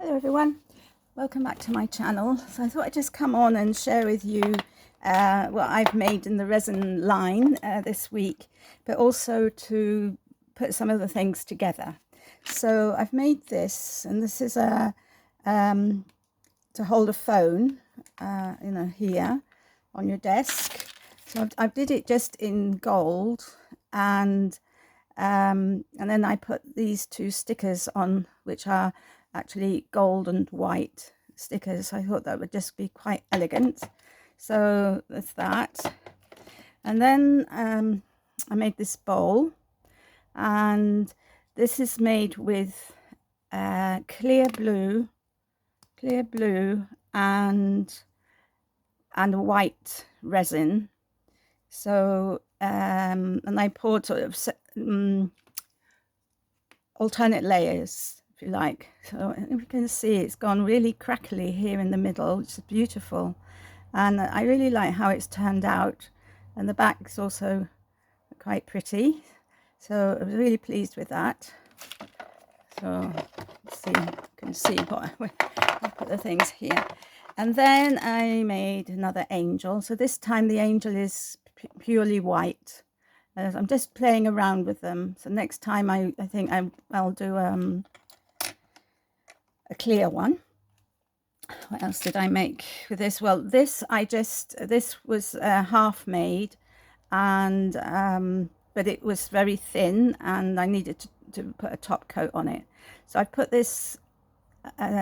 Hello everyone, welcome back to my channel. So I thought I'd just come on and share with you what I've made in the resin line this week, but also to put some of the things together. So I've made this, and this is a to hold a phone, here on your desk. So I did it just in gold, and then I put these two stickers on, which are actually gold and white stickers. I thought that would just be quite elegant. So that's that. And then I made this bowl, and this is made with clear blue and white resin. So and I poured sort of alternate layers, if you like. So you can see it's gone really crackly here in the middle, which is beautiful, and I really like how it's turned out, and the back is also quite pretty, so I was really pleased with that. So let's see, you can see what I put the things here. And then I made another angel. So this time the angel is purely white. I'm just playing around with them. So next time I think I'll do a clear one. What else did I make with this? Well, this was half made, and but it was very thin, and I needed to put a top coat on it. So I put this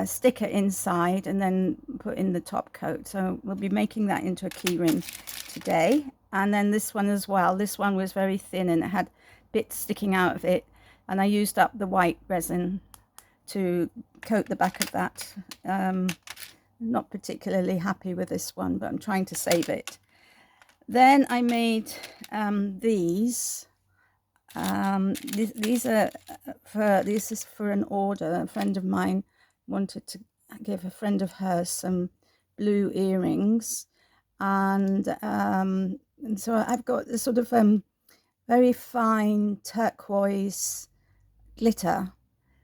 sticker inside and then put in the top coat. So we'll be making that into a key ring today. And then this one as well. This one was very thin and it had bits sticking out of it, and I used up the white resin to coat the back of that. Not particularly happy with this one, but I'm trying to save it. Then I made these. This is for an order. A friend of mine wanted to give a friend of hers some blue earrings, and so I've got this sort of very fine turquoise glitter,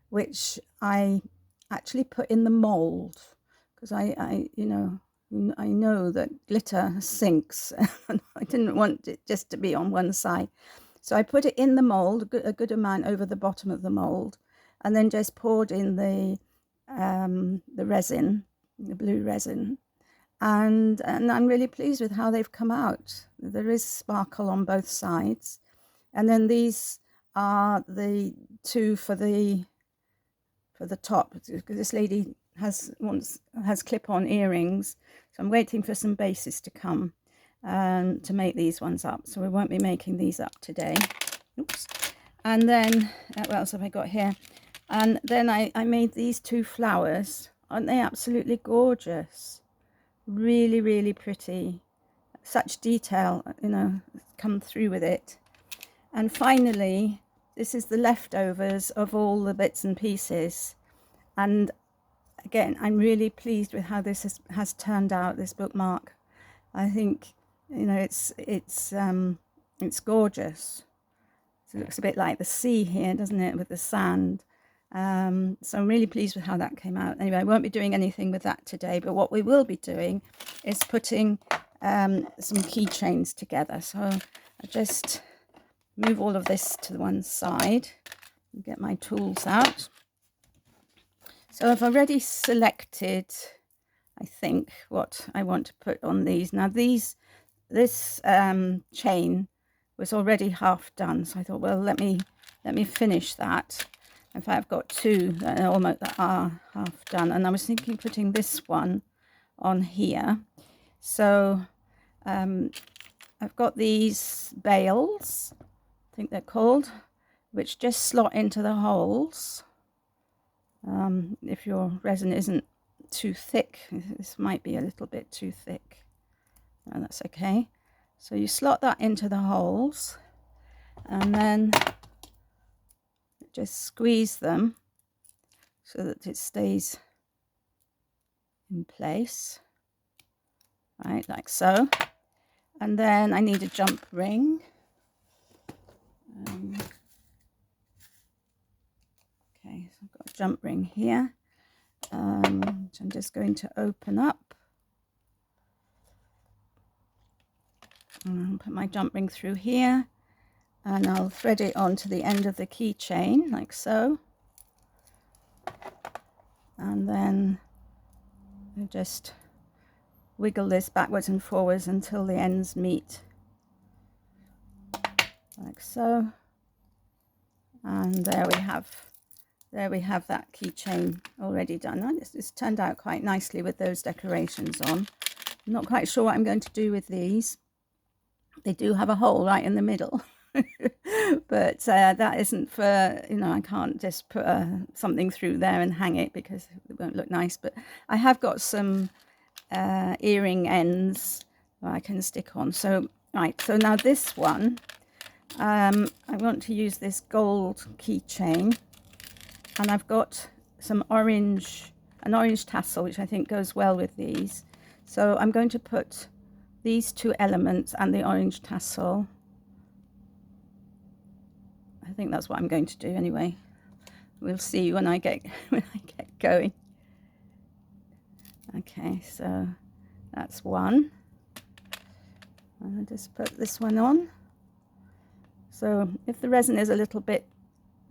which I actually put in the mold, because I know that glitter sinks and I didn't want it just to be on one side. So I put it in the mold, a good amount over the bottom of the mold, and then just poured in the resin, the blue resin. And I'm really pleased with how they've come out. There is sparkle on both sides. And then these are the two for the top, because this lady has clip-on earrings. So I'm waiting for some bases to come to make these ones up. So we won't be making these up today. Oops. And then what else have I got here? And then I made these two flowers. Aren't they absolutely gorgeous? Really, really pretty. Such detail, come through with it. And finally, this is the leftovers of all the bits and pieces. And again, I'm really pleased with how this has turned out, this bookmark. I think, it's gorgeous. So it looks a bit like the sea here, doesn't it, with the sand. So I'm really pleased with how that came out. Anyway, I won't be doing anything with that today, but what we will be doing is putting some keychains together. So I just move all of this to one side and get my tools out. So I've already selected, I think, what I want to put on these. Now this chain was already half done, so I thought, well, let me finish that. In fact, I've got two that are half done, and I was thinking putting this one on here. So I've got these bales, I think they're called, which just slot into the holes. If your resin isn't too thick, this might be a little bit too thick. No, that's okay. So you slot that into the holes, and then just squeeze them so that it stays in place, right, like so. And then I need a jump ring. Okay, so I've got a jump ring here, which I'm just going to open up. And I'll put my jump ring through here, and I'll thread it onto the end of the keychain like so. And then I'll just wiggle this backwards and forwards until the ends meet, like so. And there we have that keychain already done. It's turned out quite nicely with those decorations on. I'm not quite sure what I'm going to do with these. They do have a hole right in the middle. But that isn't for, you know, I can't just put something through there and hang it because it won't look nice. But I have got some earring ends that I can stick on. So, right, so now this one, I want to use this gold keychain, and I've got some an orange tassel, which I think goes well with these. So I'm going to put these two elements and the orange tassel. I think that's what I'm going to do anyway. We'll see when I get going. Okay, so that's one. And I'll just put this one on. So if the resin is a little bit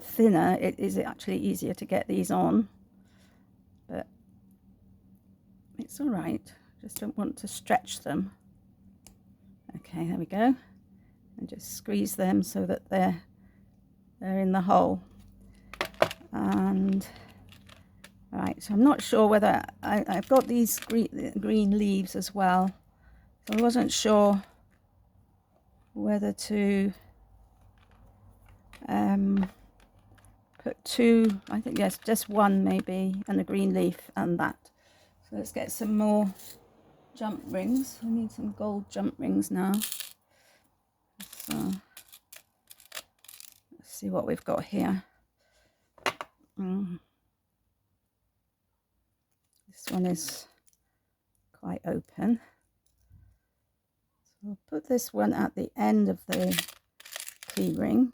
thinner, it is actually easier to get these on, but it's all right. Just don't want to stretch them. Okay, there we go. And just squeeze them so that they're in the hole. And right, so I'm not sure whether I've got these green leaves as well, so I wasn't sure whether to put two. I think yes, just one maybe, and a green leaf and that. So let's get some more jump rings. I need some gold jump rings now. So let's see what we've got here. This one is quite open. So I'll put this one at the end of the key ring.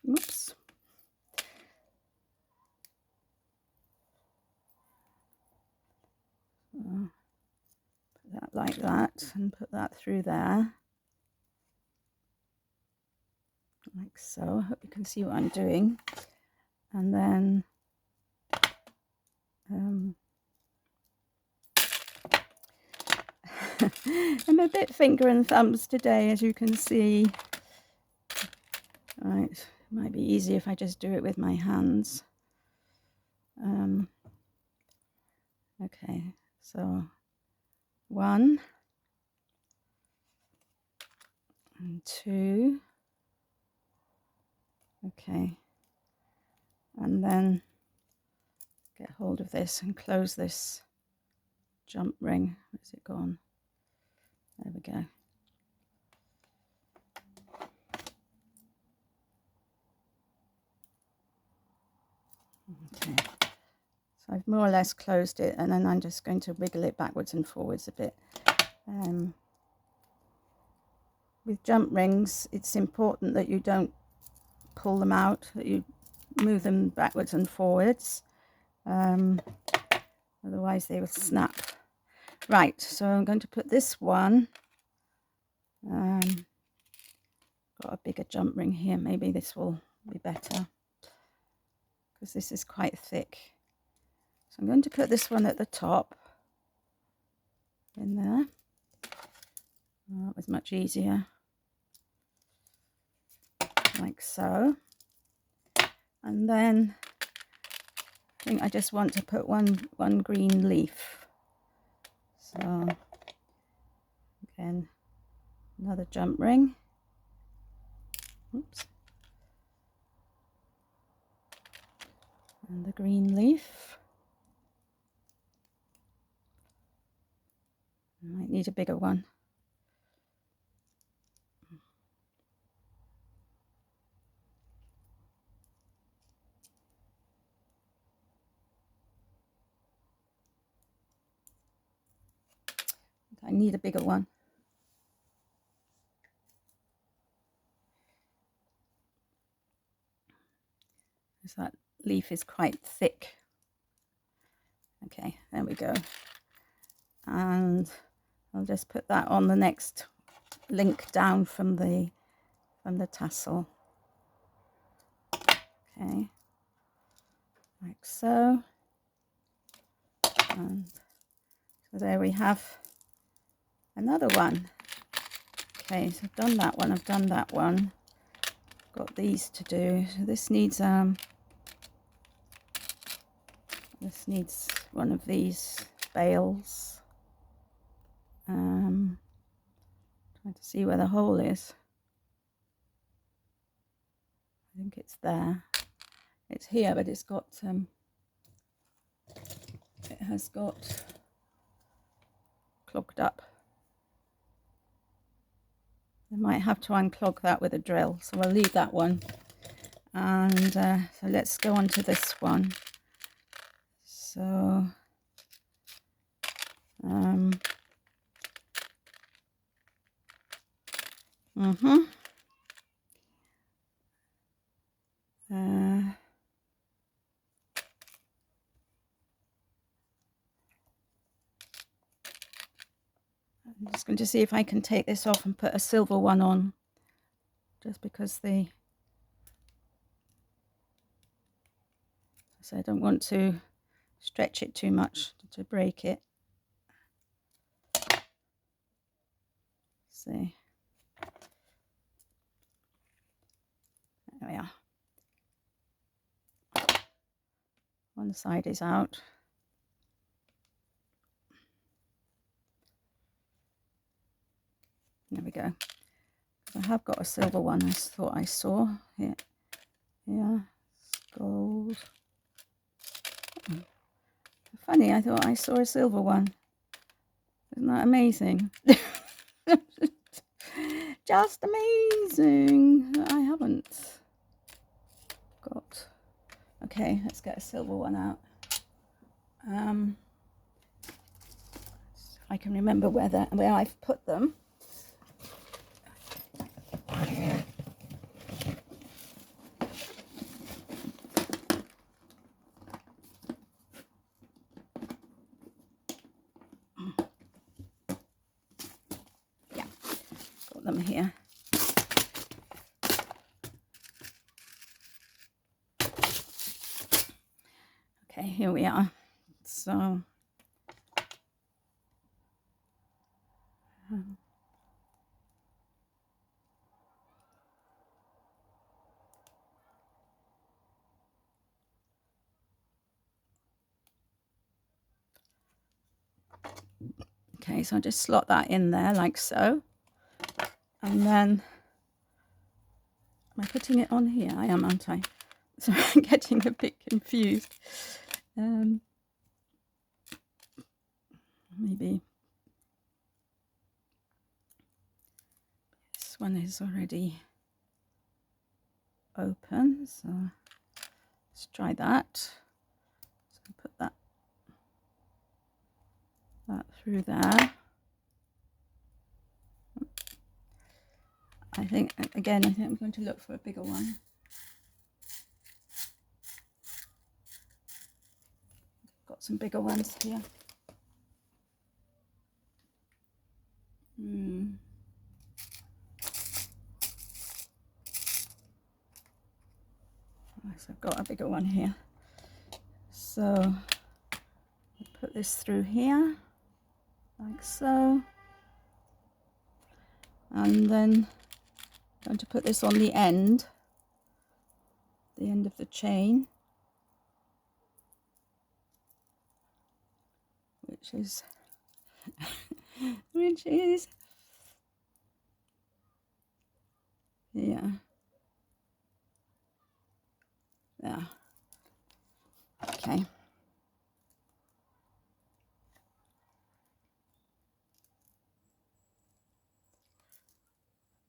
Oops. Put that like that and put that through there. Like so. I hope you can see what I'm doing. And then I'm a bit finger and thumbs today, as you can see. Right, it might be easy if I just do it with my hands. Okay, so 1 and 2. Okay, and then get hold of this and close this jump ring. Where's it gone? There we go. Okay, so I've more or less closed it, and then I'm just going to wiggle it backwards and forwards a bit. With jump rings, it's important that you don't pull them out, that you move them backwards and forwards, otherwise they will snap. Right, so I'm going to put this one, got a bigger jump ring here, maybe this will be better because this is quite thick. So I'm going to put this one at the top in there. Oh, that was much easier, like so. And then I think I just want to put one green leaf. So again, another jump ring. Oops. And the green leaf. I might need a bigger one. I need a bigger one. Because that leaf is quite thick. Okay, there we go. And I'll just put that on the next link down from the tassel. Okay, like so. And so there we have another one. Okay, so I've done that one, I've done that one. Got these to do. So this needs one of these bales. Trying to see where the hole is. I think it's there. It's here, but it's got it has got clogged up. I might have to unclog that with a drill, so I'll leave that one. And so let's go on to this one. So I'm just going to see if I can take this off and put a silver one on, just because so I don't want to stretch it too much to break it. See, there we are. One side is out. There we go. I have got a silver one. I thought I saw here. Yeah, it's gold. Funny, I thought I saw a silver one. Isn't that amazing? Just amazing that I haven't got. Okay, let's get a silver one out. I can remember where I've put them. Yeah, got them here. Okay, here we are. So okay, so I'll just slot that in there like so. And then, am I putting it on here? I am, aren't I? So I'm getting a bit confused. Maybe this one is already open, so let's try that. So put that through there. I think I'm going to look for a bigger one. Got some bigger ones here. So I've got a bigger one here. So put this through here, like so. And then I'm going to put this on the end of the chain, which is yeah. Okay.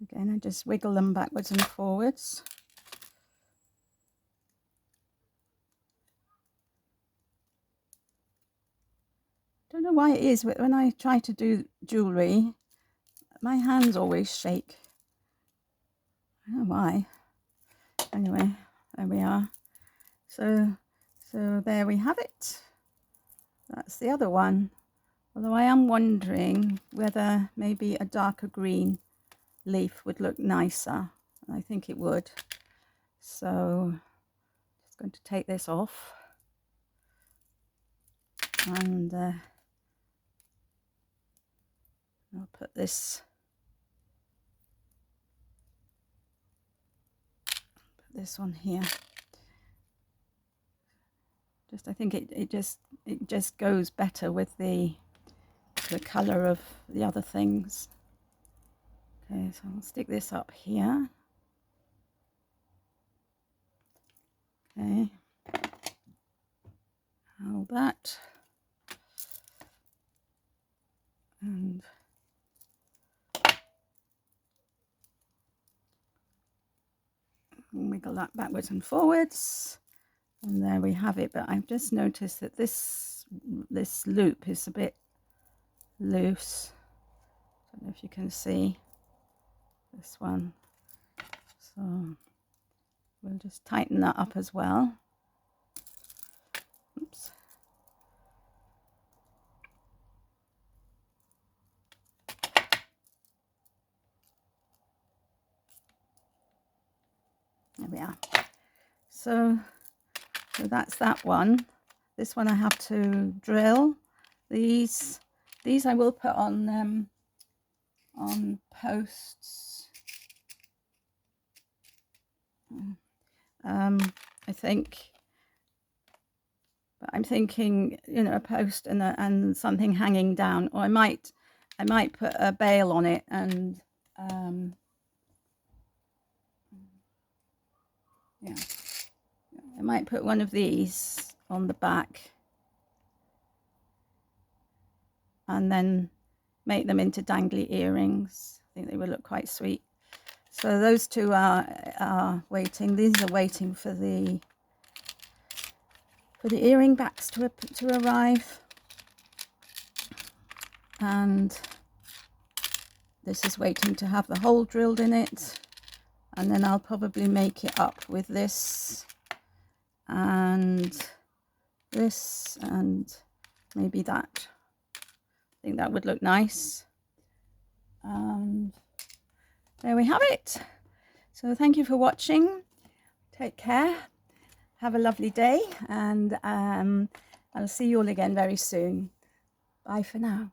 Again, I just wiggle them backwards and forwards. Don't know why it is, but when I try to do jewellery, my hands always shake. I don't know why. Anyway, there we are. So there we have it. that's the other one. Although I am wondering whether maybe a darker green leaf would look nicer. I think it would. So just going to take this off, and I'll put this on here. Just I think it just goes better with the color of the other things. Okay, so I'll stick this up here. Okay, hold that, and wiggle that backwards and forwards, and there we have it. But I've just noticed that this loop is a bit loose. I don't know if you can see this one, so we'll just tighten that up as well. Oops. There we are. So that's that one. This one I have to drill. These I will put on posts. I think, but I'm thinking, you know, a post and something hanging down, or I might put a bale on it, and yeah, I might put one of these on the back and then make them into dangly earrings. I think they would look quite sweet. So those two are waiting. These are waiting for the earring backs to arrive, and this is waiting to have the hole drilled in it. And then I'll probably make it up with this and this and maybe that. I think that would look nice. And there we have it. So thank you for watching. Take care. Have a lovely day, and I'll see you all again very soon. Bye for now.